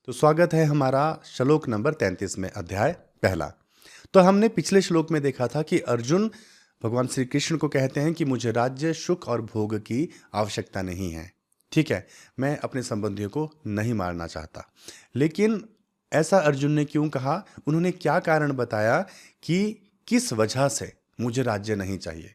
तो स्वागत है हमारा श्लोक नंबर 33 में, अध्याय पहला। तो हमने पिछले श्लोक में देखा था कि अर्जुन भगवान श्री कृष्ण को कहते हैं कि मुझे राज्य, सुख और भोग की आवश्यकता नहीं है। ठीक है, मैं अपने संबंधियों को नहीं मारना चाहता। लेकिन ऐसा अर्जुन ने क्यों कहा? उन्होंने क्या कारण बताया कि किस वजह से मुझे राज्य नहीं चाहिए,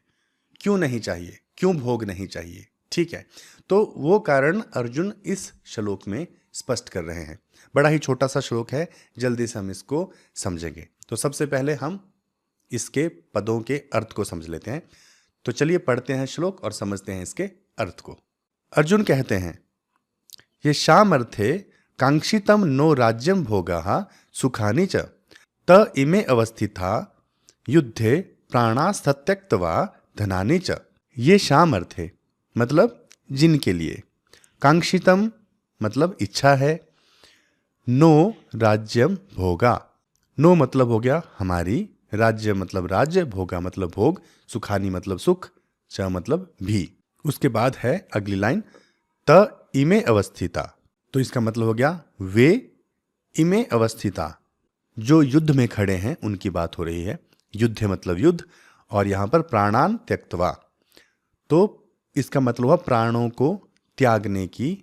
क्यों नहीं चाहिए, क्यों भोग नहीं चाहिए। ठीक है, तो वो कारण अर्जुन इस श्लोक में स्पष्ट कर रहे हैं। बड़ा ही छोटा सा श्लोक है, जल्दी से हम इसको समझेंगे। तो सबसे पहले हम इसके पदों के अर्थ को समझ लेते हैं। तो चलिए पढ़ते हैं श्लोक और समझते हैं इसके अर्थ को। अर्जुन कहते हैं, ये शामर्थे कांक्षितम नो राज्यम भोगाः सुखानि च त इमे अवस्थिता युद्धे प्राणास्तत्यक्त्वा धनानि च। ये शामर्थे मतलब जिनके लिए, कांक्षितम मतलब इच्छा है, नो राज्यम भोगा, नो मतलब हो गया हमारी, राज्य मतलब राज्य, भोगा मतलब भोग, सुखानी मतलब सुख, च मतलब भी। उसके बाद है अगली लाइन, त इमे अवस्थिता। तो इसका मतलब हो गया वे इमे अवस्थिता, जो युद्ध में खड़े हैं उनकी बात हो रही है। युद्ध मतलब युद्ध, और यहां पर प्राणान त्यक्त्वा, तो इसका मतलब हुआ प्राणों को त्यागने की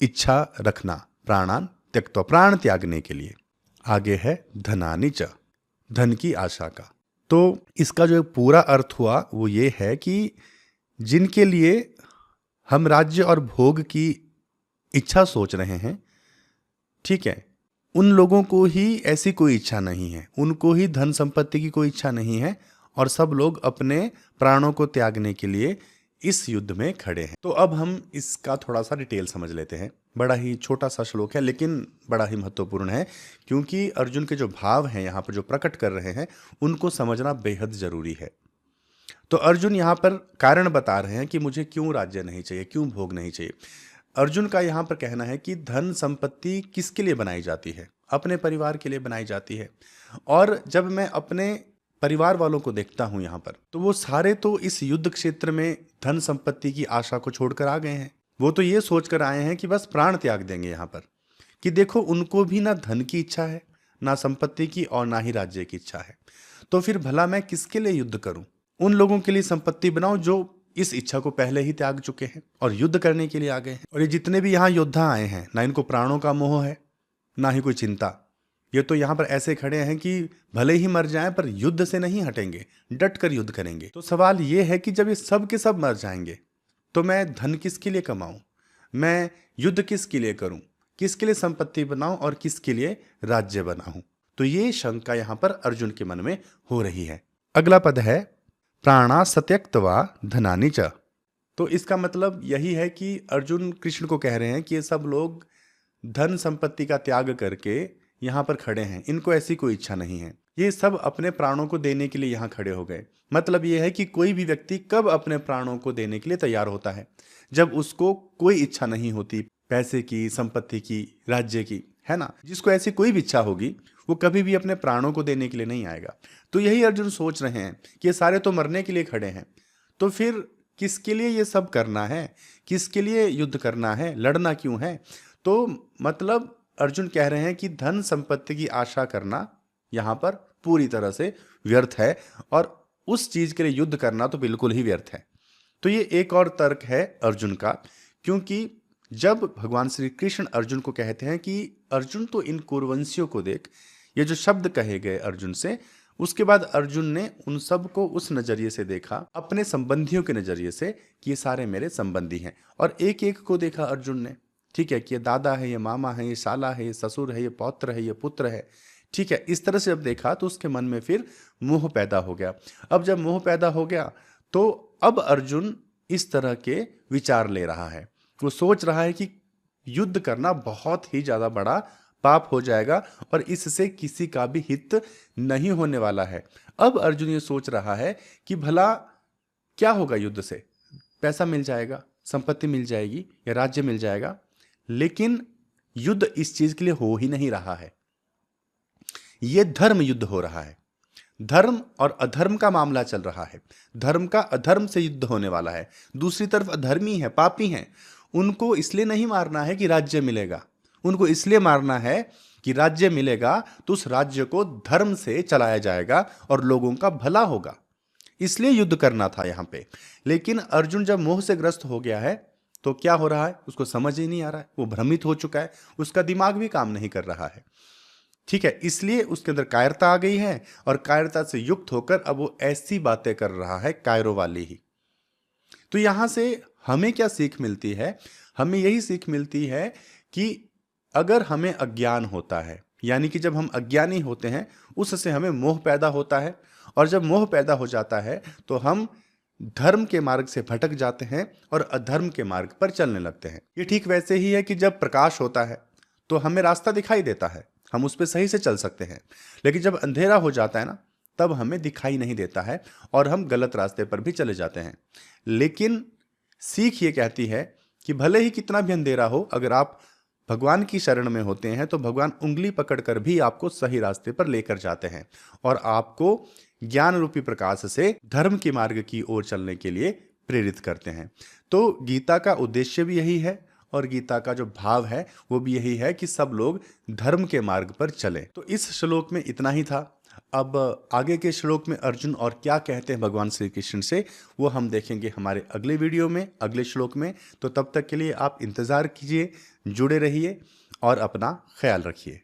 इच्छा रखना, प्राणान त्यक्त्वा, प्राण त्यागने के लिए। आगे है धनानि च, धन की आशा का। तो इसका जो पूरा अर्थ हुआ वो ये है कि जिनके लिए हम राज्य और भोग की इच्छा सोच रहे हैं, ठीक है, उन लोगों को ही ऐसी कोई इच्छा नहीं है, उनको ही धन संपत्ति की कोई इच्छा नहीं है, और सब लोग अपने प्राणों को त्यागने के लिए इस युद्ध में खड़े हैं। तो अब हम इसका थोड़ा सा डिटेल समझ लेते हैं। बड़ा ही छोटा सा श्लोक है लेकिन बड़ा ही महत्वपूर्ण है, क्योंकि अर्जुन के जो भाव हैं यहाँ पर जो प्रकट कर रहे हैं उनको समझना बेहद जरूरी है। तो अर्जुन यहाँ पर कारण बता रहे हैं कि मुझे क्यों राज्य नहीं चाहिए, क्यों भोग नहीं चाहिए। अर्जुन का यहाँ पर कहना है कि धन संपत्ति किसके लिए बनाई जाती है? अपने परिवार के लिए बनाई जाती है। और जब मैं अपने परिवार वालों को देखता हूं यहां पर, तो वो सारे तो इस युद्ध क्षेत्र में धन संपत्ति की आशा को छोड़कर आ गए हैं। वो तो ये सोचकर आए हैं कि बस प्राण त्याग देंगे यहां पर, कि देखो उनको भी ना धन की इच्छा है, ना संपत्ति की, और ना ही राज्य की इच्छा है। तो फिर भला मैं किसके लिए युद्ध करूं? उन लोगों के लिए संपत्ति बनाओ जो इस इच्छा को पहले ही त्याग चुके हैं और युद्ध करने के लिए आ गए हैं। और ये जितने भी यहाँ योद्धा आए हैं, ना इनको प्राणों का मोह है, ना ही कोई चिंता। ये तो यहाँ पर ऐसे खड़े हैं कि भले ही मर जाएं पर युद्ध से नहीं हटेंगे, डट कर युद्ध करेंगे। तो सवाल ये है कि जब ये सब के सब मर जाएंगे तो मैं धन किसके लिए कमाऊं, मैं युद्ध किसके लिए करूं, किसके लिए संपत्ति बनाऊं और किसके लिए राज्य बनाऊं? तो ये शंका यहाँ पर अर्जुन के मन में हो रही है। अगला पद है प्राणा सत्यक्त्वा धनानि च। तो इसका मतलब यही है कि अर्जुन कृष्ण को कह रहे हैं कि ये सब लोग धन संपत्ति का त्याग करके यहाँ पर खड़े हैं, इनको ऐसी कोई इच्छा नहीं है। ये सब अपने प्राणों को देने के लिए यहाँ खड़े हो गए। मतलब ये है कि कोई भी व्यक्ति कब अपने प्राणों को देने के लिए तैयार होता है? जब उसको कोई इच्छा नहीं होती पैसे की, संपत्ति की, राज्य की, है ना। जिसको ऐसी कोई भी इच्छा होगी वो कभी भी अपने प्राणों को देने के लिए नहीं आएगा। तो यही अर्जुन सोच रहे हैं कि ये सारे तो मरने के लिए खड़े हैं, तो फिर किसके लिए ये सब करना है, किसके लिए युद्ध करना है, लड़ना क्यों है? तो मतलब अर्जुन कह रहे हैं कि धन संपत्ति की आशा करना यहां पर पूरी तरह से व्यर्थ है, और उस चीज के लिए युद्ध करना तो बिल्कुल ही व्यर्थ है। तो ये एक और तर्क है अर्जुन का, क्योंकि जब भगवान श्री कृष्ण अर्जुन को कहते हैं कि अर्जुन तो इन कुरुवंशियों को देख, ये जो शब्द कहे गए अर्जुन से, उसके बाद अर्जुन ने उन सब को उस नजरिए से देखा, अपने संबंधियों के नजरिए से, कि ये सारे मेरे संबंधी हैं। और एक एक को देखा अर्जुन ने, ठीक है, कि ये दादा है, ये मामा है, ये साला है, ये ससुर है, ये पौत्र है, ये पुत्र है। ठीक है, इस तरह से जब देखा तो उसके मन में फिर मोह पैदा हो गया। अब जब मोह पैदा हो गया तो अब अर्जुन इस तरह के विचार ले रहा है। वो सोच रहा है कि युद्ध करना बहुत ही ज्यादा बड़ा पाप हो जाएगा और इससे किसी का भी हित नहीं होने वाला है। अब अर्जुन ये सोच रहा है कि भला क्या होगा युद्ध से? पैसा मिल जाएगा, संपत्ति मिल जाएगी, या राज्य मिल जाएगा, लेकिन युद्ध इस चीज के लिए हो ही नहीं रहा है। यह धर्म युद्ध हो रहा है, धर्म और अधर्म का मामला चल रहा है। धर्म का अधर्म से युद्ध होने वाला है। दूसरी तरफ अधर्मी है, पापी हैं, उनको इसलिए नहीं मारना है कि राज्य मिलेगा, उनको इसलिए मारना है कि राज्य मिलेगा तो उस राज्य को धर्म से चलाया जाएगा और लोगों का भला होगा, इसलिए युद्ध करना था यहां पे। लेकिन अर्जुन जब मोह से ग्रस्त हो गया है तो क्या हो रहा है उसको समझ ही नहीं आ रहा है, वो भ्रमित हो चुका है, उसका दिमाग भी काम नहीं कर रहा है। ठीक है, इसलिए उसके अंदर कायरता आ गई है और कायरता से युक्त होकर अब वो ऐसी बातें कर रहा है कायरो वाली ही। तो यहां से हमें क्या सीख मिलती है? हमें यही सीख मिलती है कि अगर हमें अज्ञान होता है, यानी कि जब हम अज्ञानी होते हैं उससे हमें मोह पैदा होता है, और जब मोह पैदा हो जाता है तो हम धर्म के मार्ग से भटक जाते हैं और अधर्म के मार्ग पर चलने लगते हैं। ये ठीक वैसे ही है कि जब प्रकाश होता है तो हमें रास्ता दिखाई देता है, हम उस पर सही से चल सकते हैं, लेकिन जब अंधेरा हो जाता है ना, तब हमें दिखाई नहीं देता है और हम गलत रास्ते पर भी चले जाते हैं। लेकिन सीख ये कहती है कि भले ही कितना भी अंधेरा हो, अगर आप भगवान की शरण में होते हैं तो भगवान उंगली पकड़कर भी आपको सही रास्ते पर लेकर जाते हैं और आपको ज्ञान रूपी प्रकाश से धर्म के मार्ग की ओर चलने के लिए प्रेरित करते हैं। तो गीता का उद्देश्य भी यही है और गीता का जो भाव है वो भी यही है कि सब लोग धर्म के मार्ग पर चलें। तो इस श्लोक में इतना ही था। अब आगे के श्लोक में अर्जुन और क्या कहते हैं भगवान श्री कृष्ण से, वो हम देखेंगे हमारे अगले वीडियो में, अगले श्लोक में। तो तब तक के लिए आप इंतज़ार कीजिए, जुड़े रहिए और अपना ख्याल रखिए।